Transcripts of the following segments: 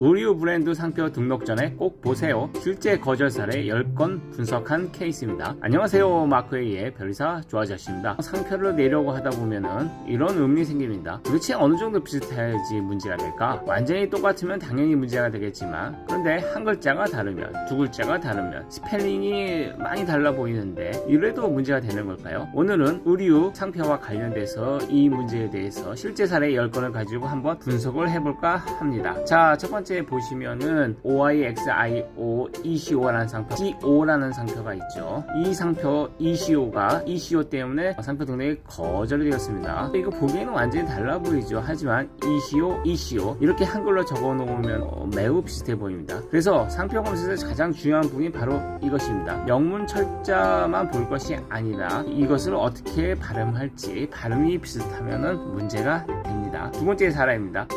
의류 브랜드 상표 등록 전에 꼭 보세요. 실제 거절 사례 10건 분석한 케이스입니다. 안녕하세요, 마크웨이의 별의사 조아저씨입니다. 상표를 내려고 하다 보면은 이런 의문이 생깁니다. 도대체 어느 정도 비슷해야지 문제가 될까? 완전히 똑같으면 당연히 문제가 되겠지만, 그런데 한 글자가 다르면, 두 글자가 다르면 스펠링이 많이 달라 보이는데 이래도 문제가 되는 걸까요? 오늘은 의류 상표와 관련돼서 이 문제에 대해서 실제 사례 10건을 가지고 한번 분석을 해볼까 합니다. 자, 첫 번째 보시면은 OIXIO ECO라는 상표, CO라는 상표가 있죠. 이 상표 ECO가 ECO 때문에 상표 등록이 거절이 되었습니다. 이거 보기에는 완전히 달라 보이죠. 하지만 ECO 이렇게 한글로 적어 놓으면 매우 비슷해 보입니다. 그래서 상표 검색에서 가장 중요한 부분이 바로 이것입니다. 영문 철자만 볼 것이 아니라 이것을 어떻게 발음할지, 발음이 비슷하면은 문제가 됩니다. 두 번째 사례입니다.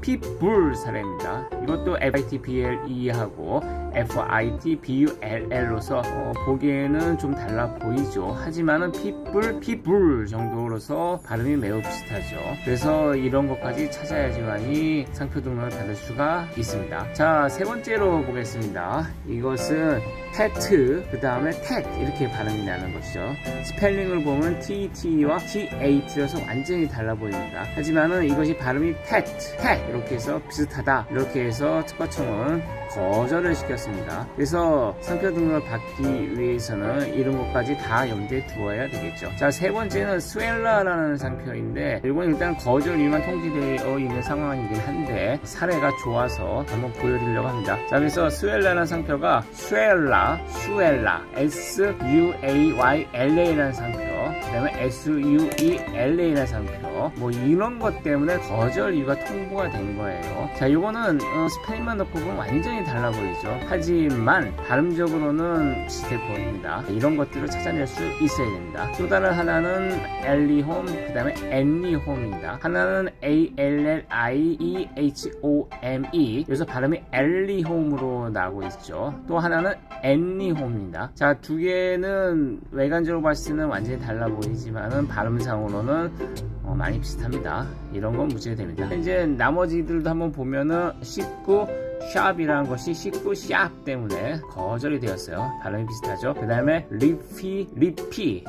핏불 사례입니다. 이것도 FITBLE하고 FITBULL로서 보기에는 좀 달라 보이죠. 하지만은 핏불 정도로서 발음이 매우 비슷하죠. 그래서 이런 것까지 찾아야지만이 상표 등록을 받을 수가 있습니다. 자, 세 번째로 보겠습니다. 이것은 테트, 그 다음에 텟 이렇게 발음이 나는 것이죠. 스펠링을 보면 TT와 TAT여서 완전히 달라 보입니다. 하지만은 이것이 발음이 텟 이렇게 해서 비슷하다, 이렇게 해서 특허청은 거절을 시켰습니다. 그래서 상표 등록을 받기 위해서는 이런 것까지 다 염두에 두어야 되겠죠. 자, 세 번째는 스웰라라는 상표인데 이건 일단 거절 이유만 통지되어 있는 상황이긴 한데 사례가 좋아서 한번 보여드리려고 합니다. 자, 그래서 스웰라라는 상표가 수엘라 SUAYLA라는 상표, 그 다음에 SUELA라는 상표, 뭐 이런 것 때문에 거절 이유가 통보가 된 거예요. 자, 요거는 스펠링만 넣고 보면 완전히 달라 보이죠. 하지만 발음적으로는 비슷해 보입니다. 이런 것들을 찾아낼 수 있어야 됩니다. 또 다른 하나는 엘리홈, 그 다음에 앤리홈입니다. 하나는 ALLIEHOME, 여기서 발음이 엘리홈으로 나오고 있죠. 또 하나는 앤리홈입니다. 자, 두 개는 외관적으로 봤을 때는 완전히 달라 보이지만은 발음상으로는 많이 비슷합니다. 이런 건 문제됩니다. 이제 나머지들도 한번 보면은 19 샵이라는 것이 19 샵 때문에 거절이 되었어요. 발음이 비슷하죠. 그 다음에 리피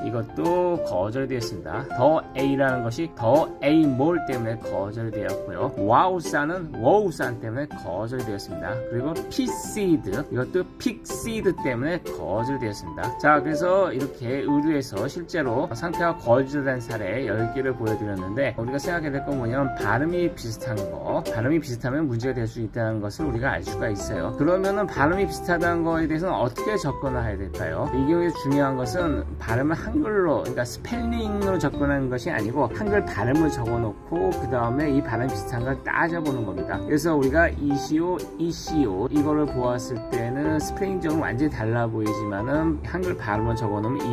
이것도 거절이 되었습니다. 더 A라는 것이 더 A 몰 때문에 거절이 되었고요. 와우산은 워우산 때문에 거절이 되었습니다. 그리고 피시드, 이것도 픽시드 때문에 거절이 되었습니다. 자, 그래서 이렇게 의류에서 실제로 상표가 거절된 사례 10개를 보여드렸는데, 우리가 생각해야 될 건 뭐냐면 발음이 비슷한 거, 발음이 비슷하면 문제가 될 수 있다는 것을 우리가 알 수가 있어요. 그러면은 발음이 비슷하다는 거에 대해서는 어떻게 접근을 해야 될까요? 이 경우에 중요한 것은 발음을 한글로, 그러니까 스펠링으로 접근하는 것이 아니고 한글 발음을 적어놓고 그 다음에 이 발음 비슷한 걸 따져보는 겁니다. 그래서 우리가 ECO 이거를 보았을 때는 스펠링적으로 완전히 달라 보이지만은 한글 발음을 적어놓으면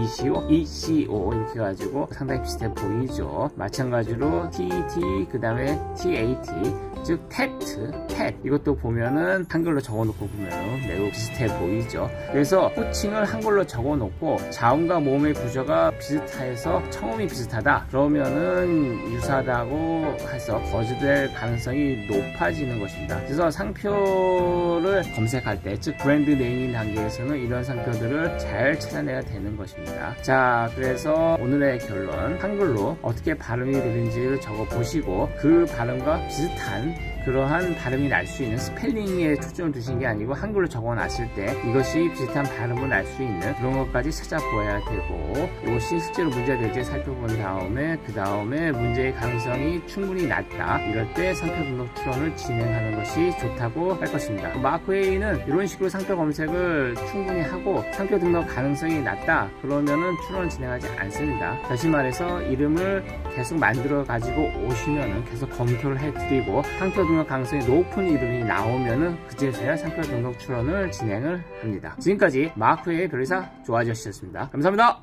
ECO 이렇게 가지고 상당히 비슷해 보이죠. 마찬가지로 TT, 그 다음에 TAT, 즉 텟 이것도 보면은 한글로 적어놓고 보면 매우 비슷해 보이죠. 그래서 호칭을 한글로 적어놓고 자음과 모음의 구조가 비슷해서 청음이 비슷하다, 그러면은 유사하다고 해서 거절될 가능성이 높아지는 것입니다. 그래서 상표를 검색할 때, 즉 브랜드 네이밍 단계에서는 이런 상표들을 잘 찾아내야 되는 것입니다. 자, 그래서 오늘의 결론, 한글로 어떻게 발음이 되는지를 적어보시고 그 발음과 비슷한 그러한 발음이 날 수 있는 스펠링에 초점을 두신 게 아니고 한글로 적어놨을 때 이것이 비슷한 발음을 날 수 있는 그런 것까지 찾아보아야 되고, 이것이 실제로 문제가 될지 살펴본 다음에 그 다음에 문제의 가능성이 충분히 낮다, 이럴 때 상표 등록 출원을 진행하는 것이 좋다고 할 것입니다. 마크웨이는 이런 식으로 상표 검색을 충분히 하고 상표 등록 가능성이 낮다 그러면은 출원을 진행하지 않습니다. 다시 말해서 이름을 계속 만들어 가지고 오시면은 계속 검토를 해드리고 상표 등록 가능성이 높은 이름이 나오면은 그제서야 상표 등록 출원을 진행을 합니다. 지금까지 마크웨이의 별의사 조아저씨였습니다. 감사합니다.